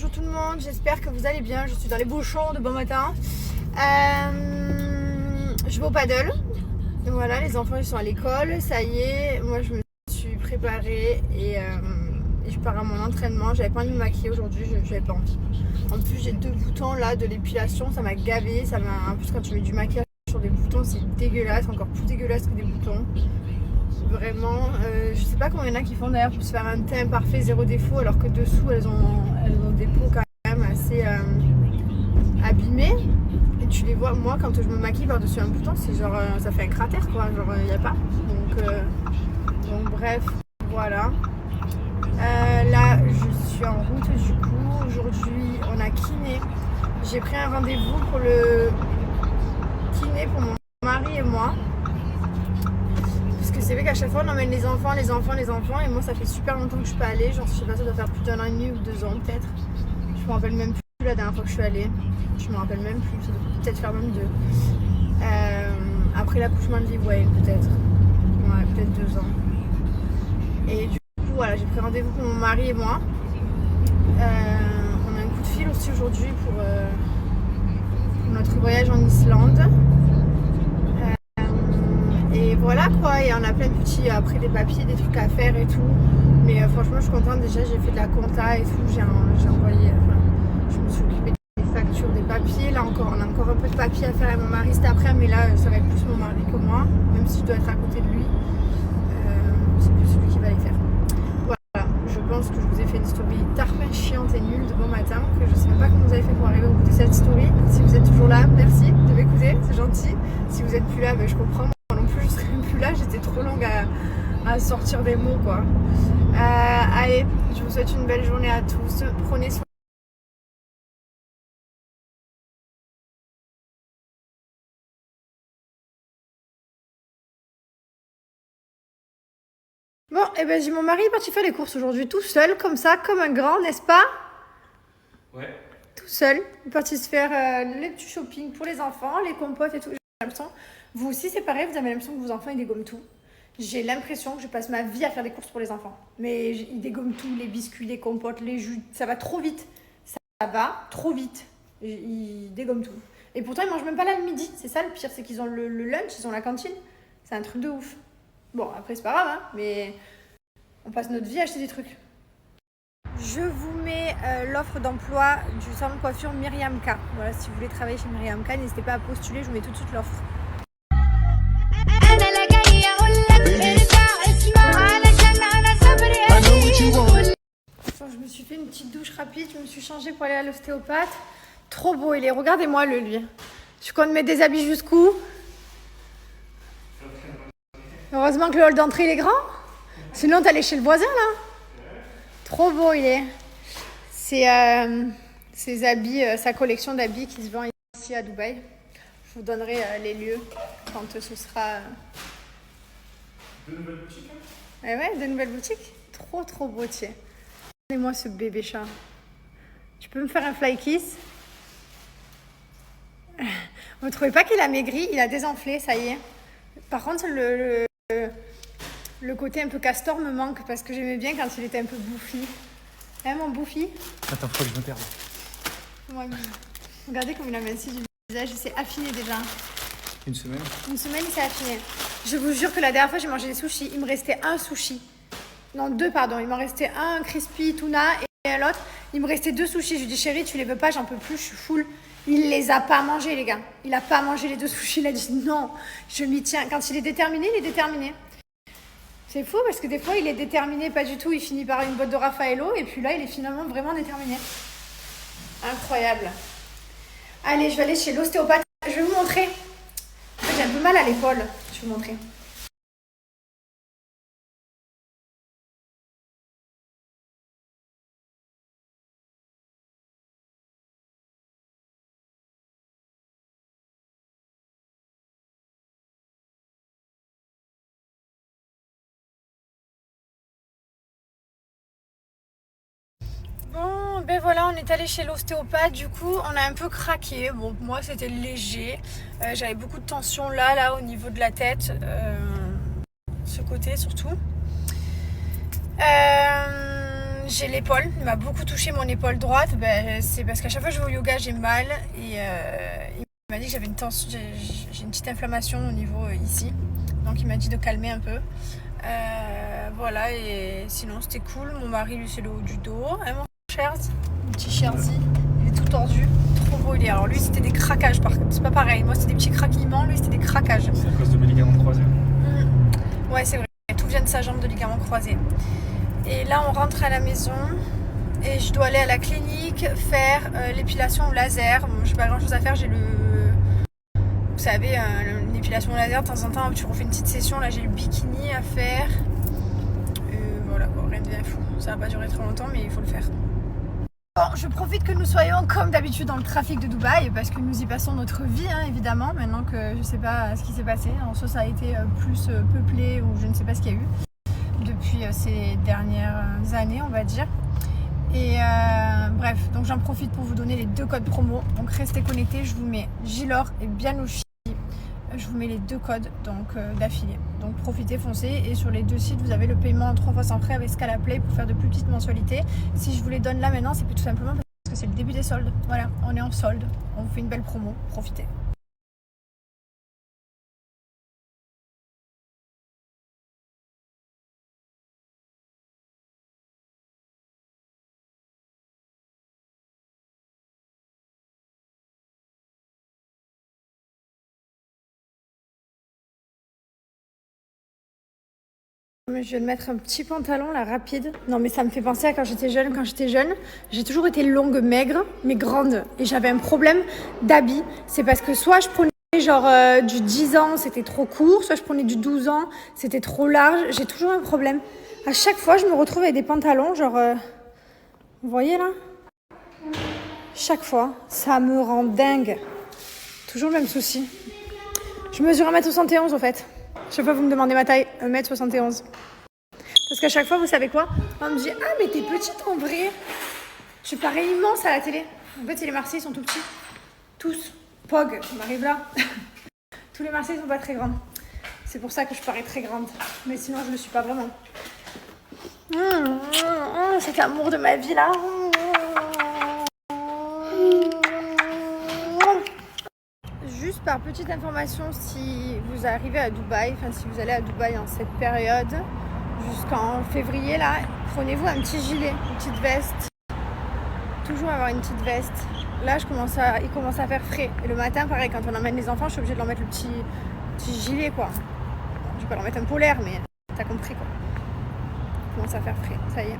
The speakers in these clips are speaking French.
bonjour tout le monde, j'espère que vous allez bien. Je suis dans les bouchons de bon matin. Je vais au paddle. Voilà, les enfants ils sont à l'école, ça y est. Moi je me suis préparée et je pars à mon entraînement. J'avais pas envie de me maquiller aujourd'hui, j'avais pas envie. En plus j'ai 2 boutons là de l'épilation, ça m'a gavé. En plus quand tu mets du maquillage sur des boutons c'est dégueulasse, encore plus dégueulasse que des boutons. Vraiment, je sais pas comment il y en a qui font d'ailleurs pour se faire un teint parfait, zéro défaut, alors que dessous elles ont des peaux quand même assez abîmées. Et tu les vois, moi quand je me maquille par-dessus un bouton, c'est genre, ça fait un cratère quoi, genre il n'y a pas. Donc bref, voilà. Là je suis en route du coup, aujourd'hui on a kiné. J'ai pris un rendez-vous pour le kiné pour mon mari et moi. Parce que c'est vrai qu'à chaque fois on emmène les enfants et moi ça fait super longtemps que je suis pas allée, genre je sais pas, ça doit faire plus d'1 an et demi ou 2 ans peut-être. Je me rappelle même plus la dernière fois que je suis allée, je me rappelle même plus, ça doit peut-être faire même 2. Après l'accouchement de Liv, ouais peut-être, ouais peut-être 2 ans. Et du coup voilà, j'ai pris rendez-vous pour mon mari et moi. On a un coup de fil aussi aujourd'hui pour notre voyage en Islande. Et voilà quoi, et on a plein de petits, après des papiers, des trucs à faire et tout. Mais franchement je suis contente, déjà j'ai fait de la compta et tout, j'ai envoyé, je me suis occupée des factures, des papiers. Là encore, on a encore un peu de papier à faire avec mon mari cet après, mais là ça va être plus mon mari que moi, même si je dois être à côté de lui. C'est plus lui qui va les faire. Voilà, je pense que je vous ai fait une story tarpin chiante et nulle de bon matin, que je sais même pas comment vous avez fait pour arriver au bout de cette story. Si vous êtes toujours là, merci de m'écouter, c'est gentil. Si vous êtes plus là, je comprends. Je serais même plus là, j'étais trop longue à sortir des mots quoi. Allez, je vous souhaite une belle journée à tous, prenez soin. Bon, et ben j'ai mon mari est parti faire les courses aujourd'hui tout seul, comme ça, comme un grand, n'est-ce pas? Ouais. Tout seul, il est parti se faire les petits shopping pour les enfants, les compotes et tout. J'ai l'impression, vous aussi c'est pareil, vous avez l'impression que vos enfants ils dégomment tout. J'ai l'impression que je passe ma vie à faire des courses pour les enfants. Mais ils dégomment tout, les biscuits, les compotes, les jus. Ça va trop vite. Ça va trop vite. Ils dégomment tout. Et pourtant, ils mangent même pas là le midi. C'est ça le pire, c'est qu'ils ont le lunch, ils ont la cantine. C'est un truc de ouf. Bon, après, c'est pas grave, hein, mais on passe notre vie à acheter des trucs. Je vous mets l'offre d'emploi du salon de coiffure Myriam K. Voilà, si vous voulez travailler chez Myriam K, n'hésitez pas à postuler. Je vous mets tout de suite l'offre. Je me suis fait une petite douche rapide, je me suis changée pour aller à l'ostéopathe. Trop beau il est, regardez-moi le lui. Tu comptes mettre des habits jusqu'où? Heureusement que le hall d'entrée il est grand. Sinon t'allais chez le voisin là. Trop beau il est. C'est ses habits, sa collection d'habits qui se vend ici à Dubaï. Je vous donnerai les lieux quand ce sera... De nouvelles boutiques hein? Ouais, de nouvelles boutiques. Trop beau, tiens. Regardez-moi ce bébé chat. Tu peux me faire un fly kiss? Vous ne trouvez pas qu'il a maigri? Il a désenflé, ça y est. Par contre, le côté un peu castor me manque parce que j'aimais bien quand il était un peu bouffi. Hein, mon bouffi? Attends, faut que je me perde. Ouais, regardez comme il a minci du visage. Il s'est affiné déjà. Une semaine? Une semaine, il s'est affiné. Je vous jure que la dernière fois, j'ai mangé des sushis. Il me restait un sushi. Non, 2, pardon. Il m'en restait un crispy tuna et l'autre. Il me restait 2 sushis. Je lui dis, chérie, tu les veux pas? J'en peux plus, je suis full. Il les a pas mangés, les gars. Il a pas mangé les 2 sushis. Il a dit, non, je m'y tiens. Quand il est déterminé, il est déterminé. C'est fou parce que des fois, il est déterminé pas du tout. Il finit par une botte de Raffaello. Et puis là, il est finalement vraiment déterminé. Incroyable. Allez, je vais aller chez l'ostéopathe. Je vais vous montrer. J'ai un peu mal à l'épaule. Je vais vous montrer. Bon, ben voilà, on est allé chez l'ostéopathe. Du coup, on a un peu craqué. Bon, moi, c'était léger. J'avais beaucoup de tension là, au niveau de la tête. Ce côté surtout. J'ai l'épaule, il m'a beaucoup touché mon épaule droite. C'est parce qu'à chaque fois que je vais au yoga, j'ai mal. Et il m'a dit que j'avais une tension, j'ai une petite inflammation au niveau ici. Donc il m'a dit de calmer un peu. Voilà, et sinon c'était cool. Mon mari, lui, c'est le haut du dos. Hein, mon Sherz, mon petit Sherzy, il est tout tordu. Trop beau il est. Alors lui, c'était des craquages par contre. C'est pas pareil. Moi, c'était des petits craquillements. Lui, c'était des craquages. C'est à cause de mes ligaments croisés. Ouais, c'est vrai. Tout vient de sa jambe de ligament croisé. Et là, on rentre à la maison et je dois aller à la clinique faire l'épilation au laser. Bon, j'ai pas grand chose à faire. J'ai vous savez, une épilation au laser, de temps en temps, tu refais une petite session. Là, j'ai le bikini à faire. Voilà quoi, rien de bien fou. Ça va pas durer très longtemps, mais il faut le faire. Bon, je profite que nous soyons comme d'habitude dans le trafic de Dubaï parce que nous y passons notre vie, hein, évidemment. Maintenant que je sais pas ce qui s'est passé. En soit ça a été plus peuplé ou je ne sais pas ce qu'il y a eu depuis ces dernières années, on va dire. Et bref, donc j'en profite pour vous donner les 2 codes promo. Donc restez connectés, je vous mets Gilor et Bianouchi. Je vous mets les 2 codes donc d'affilée. Donc profitez, foncez. Et sur les 2 sites, vous avez le paiement 3 fois sans frais avec Scalaplay pour faire de plus petites mensualités. Si je vous les donne là maintenant, c'est tout simplement parce que c'est le début des soldes. Voilà, on est en solde. On vous fait une belle promo. Profitez. Je viens de mettre un petit pantalon là rapide. Non mais ça me fait penser à quand j'étais jeune. Quand j'étais jeune, j'ai toujours été longue, maigre, mais grande. Et j'avais un problème d'habit. C'est parce que soit je prenais genre du 10 ans, c'était trop court. Soit je prenais du 12 ans, c'était trop large. J'ai toujours un problème. À chaque fois, je me retrouve avec des pantalons genre... vous voyez là? Chaque fois, ça me rend dingue. Toujours le même souci. Je mesure 1m71 en fait. Chaque fois, vous me demandez ma taille, 1m71. Parce qu'à chaque fois, vous savez quoi? On me dit, ah, mais t'es petite en vrai. Tu parais immense à la télé. En fait, les Marseillais sont tout petits. Tous. Pog, on arrive là. Tous les Marseillais sont pas très grands. C'est pour ça que je parais très grande. Mais sinon, je le suis pas vraiment. Cet amour de ma vie là. Juste par petite information, si vous arrivez à Dubaï, enfin si vous allez à Dubaï en cette période, jusqu'en février là, prenez-vous un petit gilet, une petite veste. Toujours avoir une petite veste. Là, il commence à faire frais. Et le matin, pareil, quand on emmène les enfants, je suis obligée de leur mettre le petit gilet quoi. Je vais pas leur mettre un polaire, mais t'as compris quoi. Il commence à faire frais, ça y est.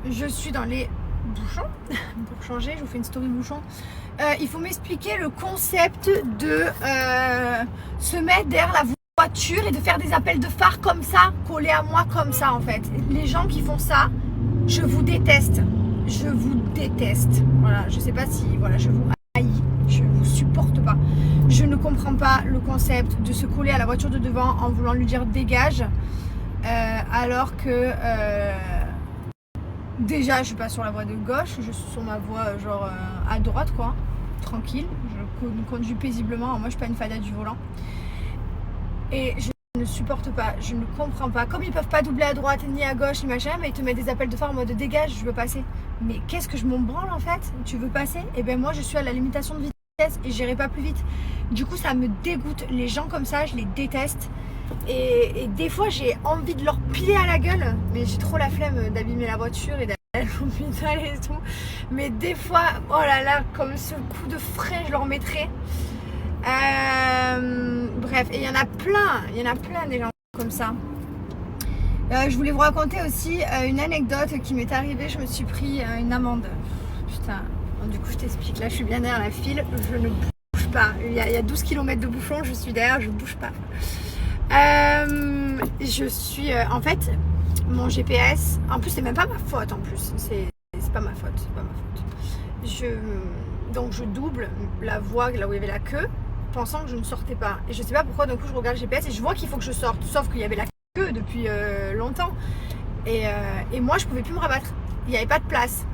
Je suis dans les bouchons. Pour changer, je vous fais une story bouchon. Il faut m'expliquer le concept de se mettre derrière la voiture et de faire des appels de phare comme ça, collés à moi comme ça en fait. Les gens qui font ça, je vous déteste. Je vous déteste. Voilà, je sais pas si voilà, je vous haïs, je vous supporte pas. Je ne comprends pas le concept de se coller à la voiture de devant en voulant lui dire dégage, alors que déjà, je suis pas sur la voie de gauche, je suis sur ma voie genre à droite quoi, tranquille. Je conduis paisiblement. Moi, je suis pas une fada du volant. Et je ne supporte pas, je ne comprends pas. Comme ils peuvent pas doubler à droite ni à gauche ni machin, mais ils te mettent des appels de phare en mode dégage, je veux passer. Mais qu'est-ce que je m'en branle en fait? Tu veux passer? Et ben moi, je suis à la limitation de vitesse. et j'irai pas plus vite. Du coup, ça me dégoûte. Les gens comme ça, je les déteste. Et des fois, j'ai envie de leur piler à la gueule, mais j'ai trop la flemme d'abîmer la voiture et d'aller à l'hôpital et tout. Mais des fois, oh là là, comme ce coup de frein, je leur mettrais. Bref, et il y en a plein des gens comme ça. Je voulais vous raconter aussi une anecdote qui m'est arrivée. Je me suis pris une amende. Putain, bon, du coup je t'explique. Là je suis bien derrière la file, je ne bouge pas. Il y a 12 km de bouchon, je suis derrière, je bouge pas. Je suis en fait mon GPS. En plus c'est même pas ma faute en plus. C'est pas ma faute, c'est pas ma faute. Donc je double la voie là où il y avait la queue, pensant que je ne sortais pas. Et je sais pas pourquoi d'un coup je regarde le GPS et je vois qu'il faut que je sorte. Sauf qu'il y avait la queue depuis longtemps. Et moi je pouvais plus me rabattre. Il n'y avait pas de place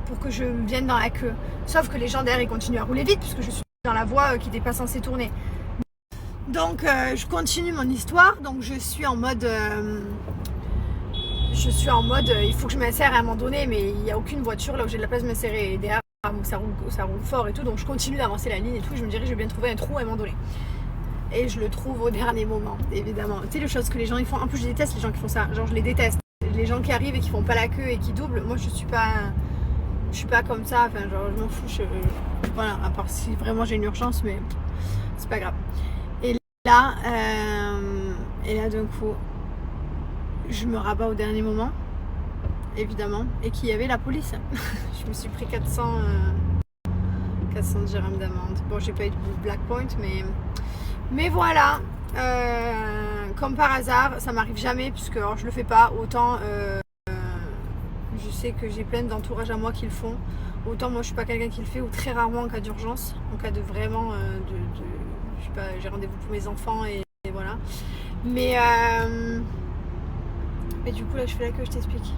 pour que je vienne dans la queue. Sauf que les gens derrière ils continuent à rouler vite puisque je suis dans la voie qui n'était pas censée tourner. Donc je continue mon histoire. Donc je suis en mode il faut que je m'insère à un moment donné, mais il n'y a aucune voiture là où j'ai de la place de m'insérer. Et derrière ça roule fort et tout, donc je continue d'avancer la ligne et tout. Je me dirais je vais bien trouver un trou à un moment donné. Et je le trouve au dernier moment, évidemment. Tu sais, les choses que les gens ils font. En plus, je déteste les gens qui font ça. Genre, je les déteste. Les gens qui arrivent et qui font pas la queue et qui doublent. Moi, je suis pas comme ça. Enfin, genre, je m'en fous. Voilà, à part si vraiment j'ai une urgence, mais c'est pas grave. Et là, d'un coup, je me rabats au dernier moment, évidemment, et qu'il y avait la police. Je me suis pris 400 dirhams d'amende. Bon, j'ai pas eu de black point, mais voilà, comme par hasard, ça m'arrive jamais puisque alors, je le fais pas. Autant je sais que j'ai plein d'entourage à moi qui le font. Autant moi je suis pas quelqu'un qui le fait, ou très rarement en cas d'urgence, en cas de vraiment je sais pas, j'ai rendez-vous pour mes enfants et voilà. Mais du coup là je fais la queue, je t'explique.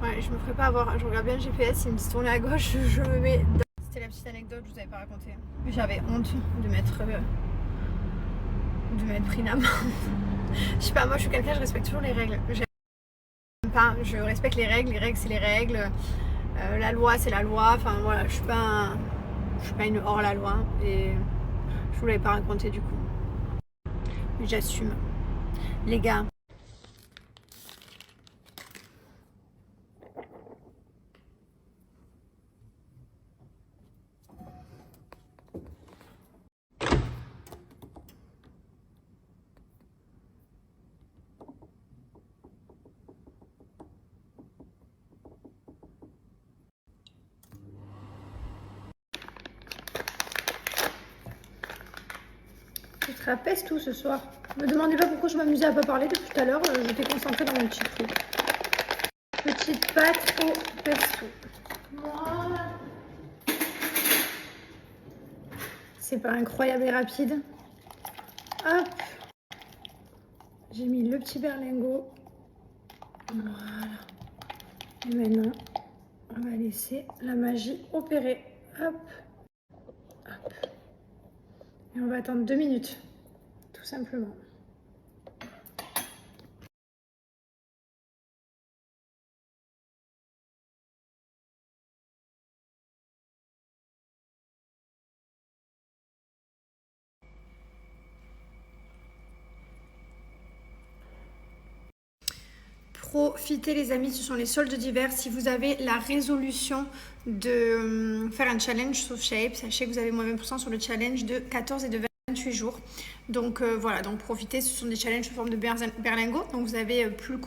Ouais, je me ferai pas avoir. Je regarde bien le GPS, il me dit tourner à gauche, je me mets. C'était la petite anecdote, je vous avais pas raconté. J'avais honte de m'être pris la main. Je sais pas, moi je suis quelqu'un, je respecte toujours les règles. J'aime pas, je respecte les règles c'est les règles. La loi c'est la loi. Enfin voilà, je suis pas une hors la loi et je vous l'avais pas raconté du coup. Mais j'assume. Les gars. Je trapèze tout ce soir. Ne me demandez pas pourquoi je m'amusais à pas parler depuis tout à l'heure. J'étais concentrée dans mon petit truc. Petite pâte au pesto. Voilà. C'est pas incroyable et rapide. Hop. J'ai mis le petit berlingot. Voilà. Et maintenant, on va laisser la magie opérer. Hop. Hop. Et on va attendre 2 minutes, tout simplement. Profitez les amis, ce sont les soldes d'hiver. Si vous avez la résolution de faire un challenge sur Shape, sachez que vous avez moins 20% sur le challenge de 14 et de 28 jours. Donc voilà, donc profitez, ce sont des challenges sous forme de berlingot. Donc vous avez plus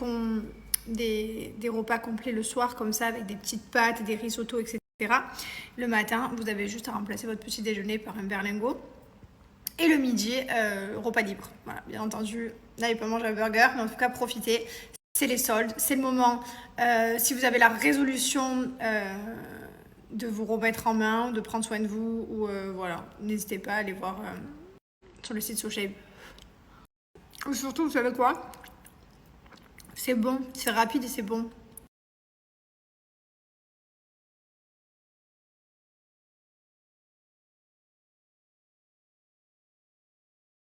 des repas complets le soir comme ça avec des petites pâtes, des risottos, etc. Le matin, vous avez juste à remplacer votre petit déjeuner par un berlingot. Et le midi, repas libre. Voilà, bien entendu, n'allez pas manger un burger, mais en tout cas profitez. C'est les soldes, c'est le moment. Si vous avez la résolution de vous remettre en main, de prendre soin de vous, ou voilà, n'hésitez pas à aller voir sur le site SoShape. Surtout, vous savez quoi? C'est bon, c'est rapide et c'est bon.